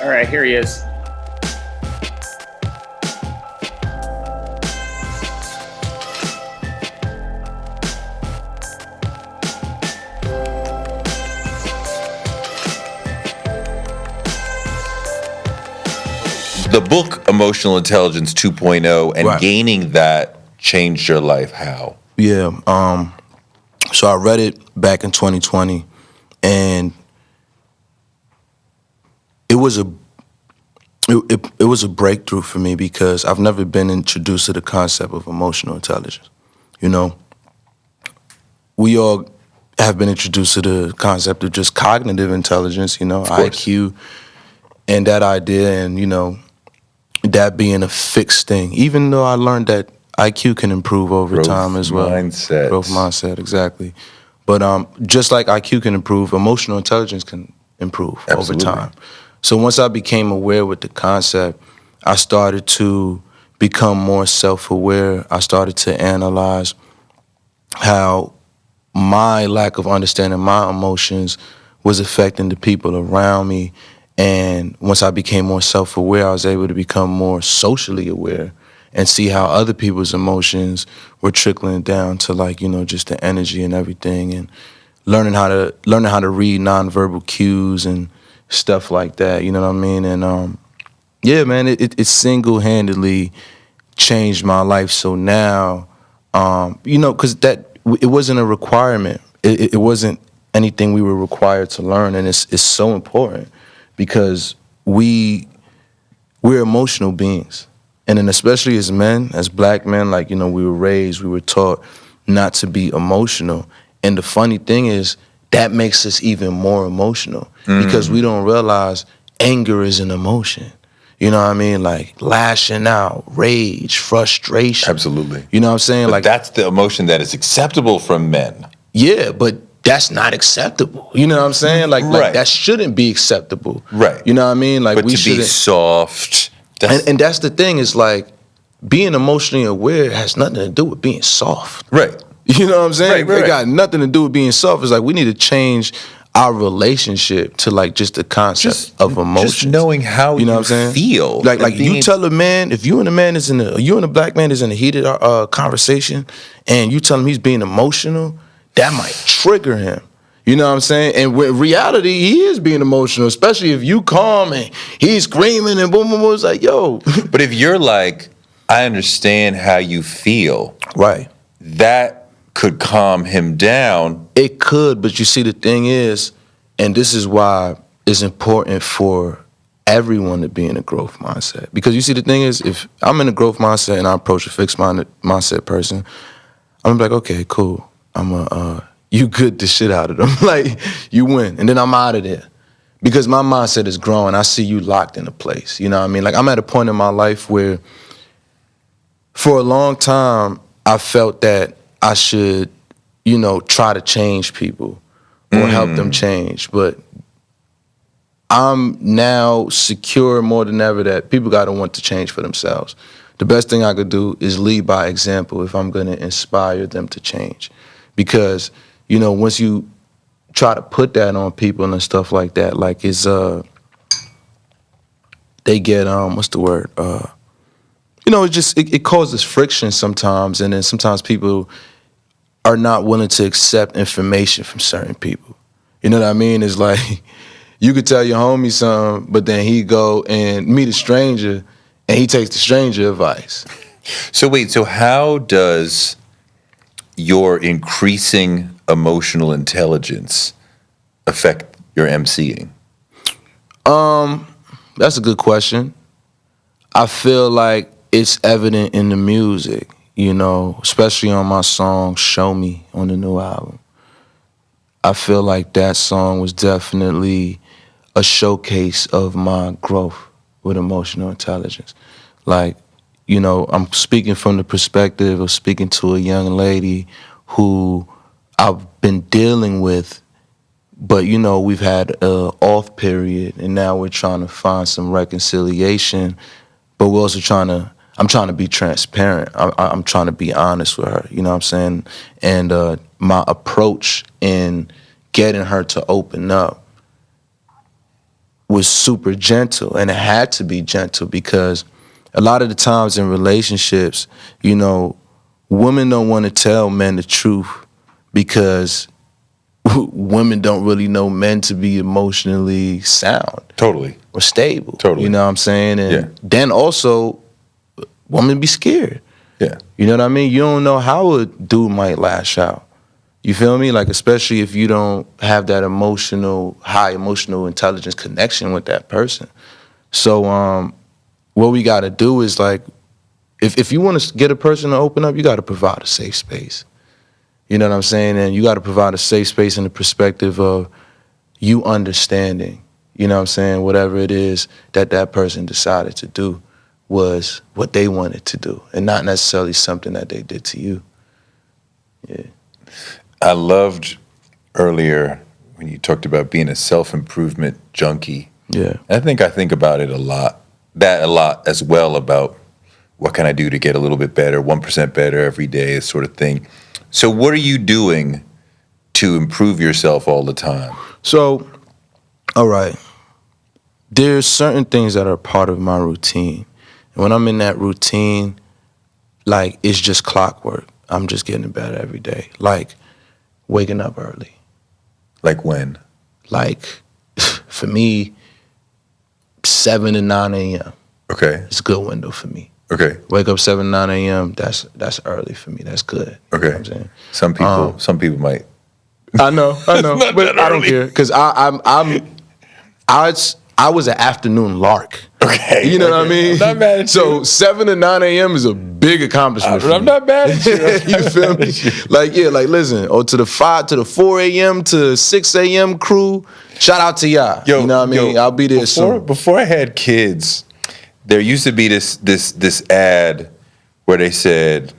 All right, here he is. The book Emotional Intelligence 2.0 and Right. gaining that changed your life. How? Yeah. So I read it back in 2020, and it was a breakthrough for me because I've never been introduced to the concept of emotional intelligence. You know, we all have been introduced to the concept of just cognitive intelligence, you know, IQ, and that idea, and, you know, that being a fixed thing. Even though I learned that IQ can improve over time as well. Growth mindset, exactly. But just like IQ can improve, emotional intelligence can improve over time. So once I became aware with the concept, I started to become more self-aware. I started to analyze how my lack of understanding my emotions was affecting the people around me. And once I became more self-aware, I was able to become more socially aware and see how other people's emotions were trickling down to, like, you know, just the energy and everything, and learning how to read nonverbal cues and stuff like that. You know what I mean? And yeah, man, it single-handedly changed my life. So now, you know, because it wasn't a requirement. It wasn't anything we were required to learn, and it's so important because we're emotional beings. And then especially as men, as black men, like, you know, we were taught not to be emotional. And the funny thing is, that makes us even more emotional because we don't realize anger is an emotion. You know what I mean? Like lashing out, rage, frustration. Absolutely. You know what I'm saying? But like that's the emotion that is acceptable from men. Yeah, but that's not acceptable. You know what I'm saying? Like that shouldn't be acceptable. Right. You know what I mean? Like, but we to be soft. And that's the thing, is like being emotionally aware has nothing to do with being soft. Right. You know what I'm saying? Right. It got nothing to do with being soft. It's like we need to change our relationship to like just the concept of emotion. Just knowing how you know what I'm saying? Feel. Like you tell a man, if you and a man is you and a black man is in a heated conversation, and you tell him he's being emotional, that might trigger him. You know what I'm saying? And with reality, he is being emotional, especially if you calm and he's screaming and boom, boom, boom. It's like, yo. But if you're like, I understand how you feel. Right. That could calm him down. It could, but you see, the thing is, and this is why it's important for everyone to be in a growth mindset. Because you see, the thing is, if I'm in a growth mindset and I approach a fixed mindset person, I'm like, okay, cool. You good the shit out of them. Like, you win. And then I'm out of there. Because my mindset is growing. I see you locked in a place. You know what I mean? Like, I'm at a point in my life where for a long time, I felt that I should, you know, try to change people or help them change. But I'm now secure more than ever that people got to want to change for themselves. The best thing I could do is lead by example if I'm going to inspire them to change. Because, you know, once you try to put that on people and stuff like that, like it's they get what's the word? You know, it causes friction sometimes, and then sometimes people are not willing to accept information from certain people. You know what I mean? It's like you could tell your homie something, but then he go and meet a stranger, and he takes the stranger advice. So wait, so how does your increasing emotional intelligence affect your emceeing? That's a good question. I feel like it's evident in the music, you know, especially on my song Show Me on the new album. I feel like that song was definitely a showcase of my growth with emotional intelligence. Like, you know, I'm speaking from the perspective of speaking to a young lady who I've been dealing with, but, you know, we've had an off period, and now we're trying to find some reconciliation, but we're also I'm trying to be transparent. I'm trying to be honest with her, you know what I'm saying? And my approach in getting her to open up was super gentle, and it had to be gentle because a lot of the times in relationships, you know, women don't want to tell men the truth because women don't really know men to be emotionally sound. Totally. Or stable. Totally. You know what I'm saying? And then also, women be scared. Yeah. You know what I mean? You don't know how a dude might lash out. You feel me? Like, especially if you don't have that high emotional intelligence connection with that person. So, what we got to do is, like, if you want to get a person to open up, you got to provide a safe space. You know what I'm saying? And you got to provide a safe space in the perspective of you understanding, you know what I'm saying, whatever it is that person decided to do was what they wanted to do and not necessarily something that they did to you. Yeah. I loved earlier when you talked about being a self-improvement junkie. Yeah. I think about it a lot as well, about what can I do to get a little bit better, 1% better every day, this sort of thing. So what are you doing to improve yourself all the time? So, all right, there's certain things that are part of my routine. And when I'm in that routine, like, it's just clockwork. I'm just getting in bed every day. Like, waking up early. Like when? Like, for me, 7 to 9 a.m. Okay. It's a good window for me. Okay. Wake up 7 to 9 a.m. That's early for me. That's good. You know what I'm saying? Some people might. I know, not but that I don't early. care because I was an afternoon lark. Okay. You know what I mean? I'm not mad at So you. 7 to 9 a.m. is a big accomplishment for I'm me. not mad at you. You feel me? Like, yeah, like, listen, to the 4 a.m. to 6 a.m. crew, shout out to y'all. You know what I mean? I'll be there soon. Before I had kids, there used to be this ad where they said,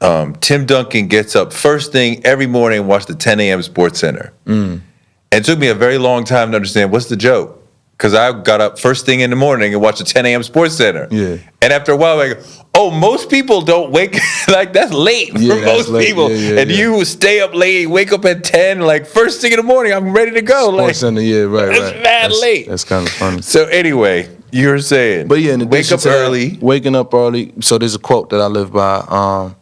Tim Duncan gets up first thing every morning and watch the 10 a.m. Sports Center. And it took me a very long time to understand what's the joke. Because I got up first thing in the morning and watched the 10 a.m. Sports Center. Yeah. And after a while, like, oh, most people don't wake, like, that's late for that's most late. people. Yeah, and you stay up late, wake up at 10, like, first thing in the morning, I'm ready to go. Sports Like, Center, yeah, right. That's mad late. That's kind of funny. So anyway, you were saying, But yeah, in wake addition up to that, early. waking up early. So there's a quote that I live by.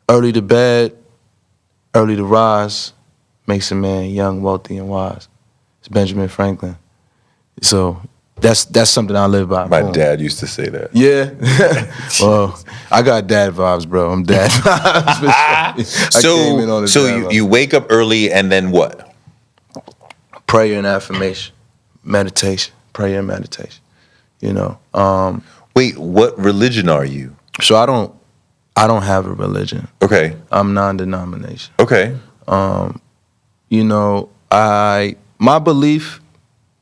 Early to bed, early to rise, makes a man young, wealthy, and wise. It's Benjamin Franklin. So that's something I live by. My dad used to say that. Yeah. Well, I got dad vibes, bro. I'm dad vibes. I came in on the So dad vibes. you wake up early and then what? Prayer and affirmation, meditation, prayer and meditation. You know. Wait, what religion are you? So I don't have a religion. Okay. I'm non-denomination. Okay. You know, my belief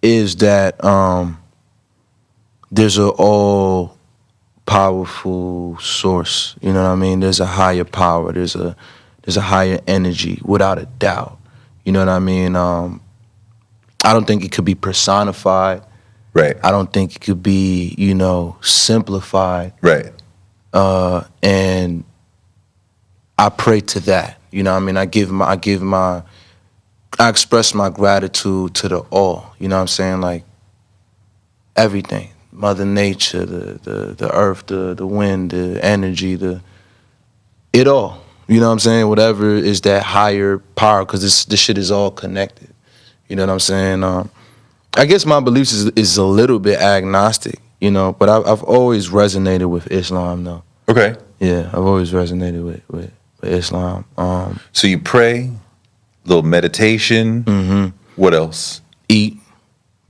is that there's a all powerful source. You know what I mean? There's a higher power. There's a higher energy, without a doubt. You know what I mean? I don't think it could be personified. Right. I don't think it could be, simplified. Right. And I pray to that. You know what I mean? I express my gratitude to the all. You know what I'm saying? Like, everything. Mother Nature, the earth, the wind, the energy, it all. You know what I'm saying? Whatever is that higher power, because this shit is all connected. You know what I'm saying? I guess my beliefs is a little bit agnostic, but I've always resonated with Islam, though. Okay. Yeah, I've always resonated with Islam. So you pray, little meditation. Mm-hmm. What else? Eat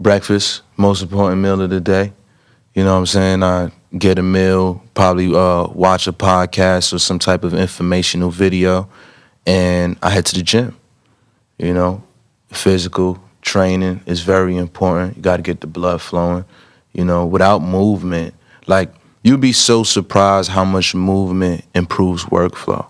breakfast, most important meal of the day. You know what I'm saying? I get a meal, probably watch a podcast or some type of informational video, and I head to the gym. Physical training is very important. You got to get the blood flowing. Without movement, like, you'd be so surprised how much movement improves workflow.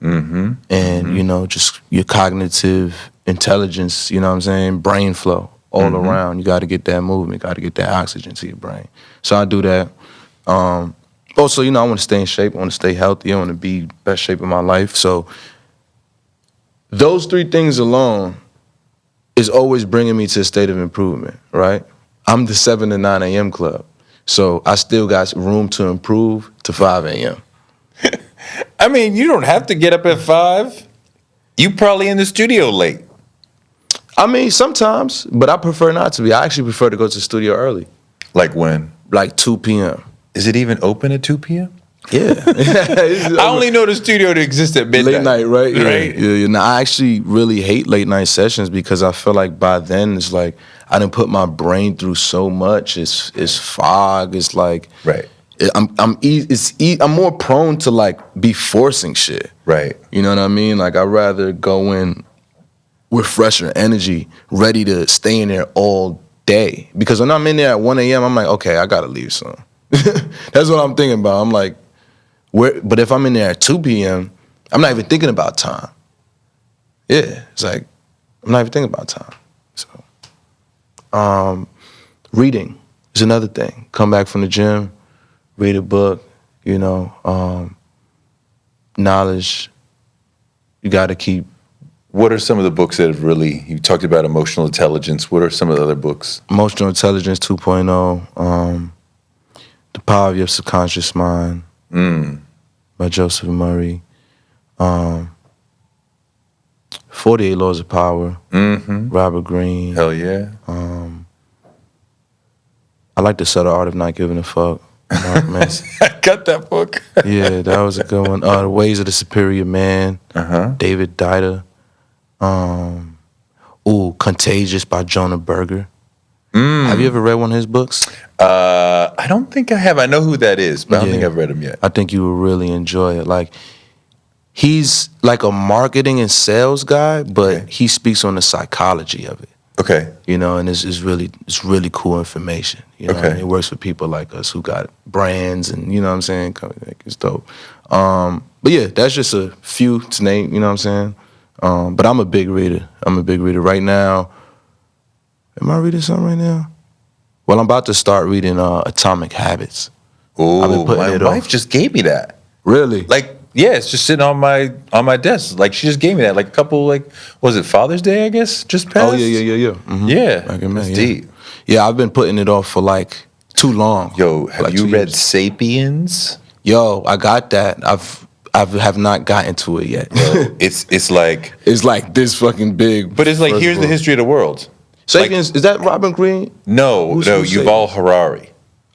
Mm-hmm. And, just your cognitive intelligence, you know what I'm saying? Brain flow all around. You got to get that movement, got to get that oxygen to your brain. So I do that. Also, I want to stay in shape. I want to stay healthy. I want to be best shape of my life. So those three things alone is always bringing me to a state of improvement, right? I'm the 7 to 9 a.m. club. So I still got room to improve to 5 a.m. I mean, you don't have to get up at 5. You probably in the studio late. I mean, sometimes, but I prefer not to be. I actually prefer to go to the studio early. Like when? Like 2 p.m. Is it even open at 2 p.m.? Yeah. I only know the studio to exist at midnight. Late night, right? Right. Yeah. Now, I actually really hate late night sessions because I feel like by then it's like I done put my brain through so much. It's fog. It's like Right. I'm more prone to like be forcing shit. Right. You know what I mean? Like I'd rather go in with fresher energy, ready to stay in there all day. Because when I'm in there at 1 a.m., I'm like, okay, I gotta leave soon. That's what I'm thinking about. I'm like, but if I'm in there at 2 p.m., I'm not even thinking about time. Yeah, it's like, I'm not even thinking about time. So, reading is another thing. Come back from the gym, read a book, you know, knowledge, you gotta keep. What are some of the books that have really, you talked about emotional intelligence, what are some of the other books? Emotional Intelligence 2.0, The Power of Your Subconscious Mind by Joseph Murray, 48 Laws of Power, Robert Greene. Hell yeah. I like The Subtle Art of Not Giving a Fuck, Mark Manson. I got that book. Yeah, that was a good one. The Ways of the Superior Man, David Dida. Contagious by Jonah Berger. Have you ever read one of his books? I don't think I have. I know who that is, but I don't think I've read him yet. I think you will really enjoy it. Like, he's like a marketing and sales guy, but he speaks on the psychology of it. Okay. You know, and it's really cool information. You know, what I mean? It works for people like us who got brands, and you know what I'm saying. It's dope. But yeah, that's just a few to name. You know what I'm saying. But I'm a big reader. Right now. Am I reading something right now? Well, I'm about to start reading Atomic Habits. Oh, my wife just gave me that. Really? Like, yeah, it's just sitting on my desk. Like, she just gave me that. Like a couple, like, was it Father's Day, I guess, just passed? Oh, yeah. Mm-hmm. Yeah, that's deep. Yeah, I've been putting it off for like too long. Yo, have you read Sapiens? Yo, I got that. I have not gotten to it yet. Yo, it's like this fucking big. But it's like, here's the history of the world. Sapiens, is that Robert Greene? No, Yuval Harari.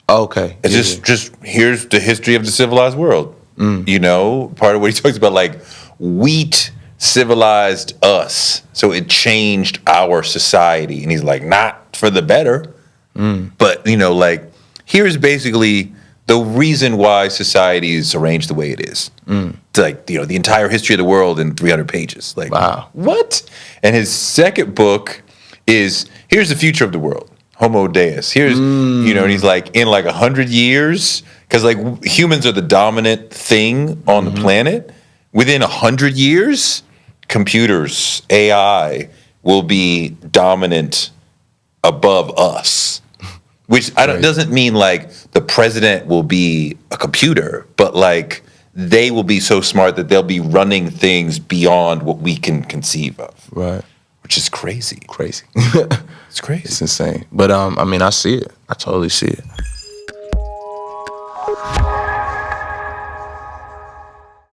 Oh, okay. It's just here's the history of the civilized world. You know, part of what he talks about, like, wheat civilized us, so it changed our society. And he's like, not for the better, but you know, like, here's basically the reason why society is arranged the way it is. It's like, you know, the entire history of the world in 300 pages. Like, wow, what? And his second book is here's the future of the world, Homo Deus. Here's, you know, and he's like, in like 100 years, because like humans are the dominant thing on the planet. Within 100 years, computers, AI will be dominant above us. Which doesn't mean like the president will be a computer, but like they will be so smart that they'll be running things beyond what we can conceive of. Right. Which is crazy. Crazy. It's crazy. It's insane. But I mean, I see it. I totally see it.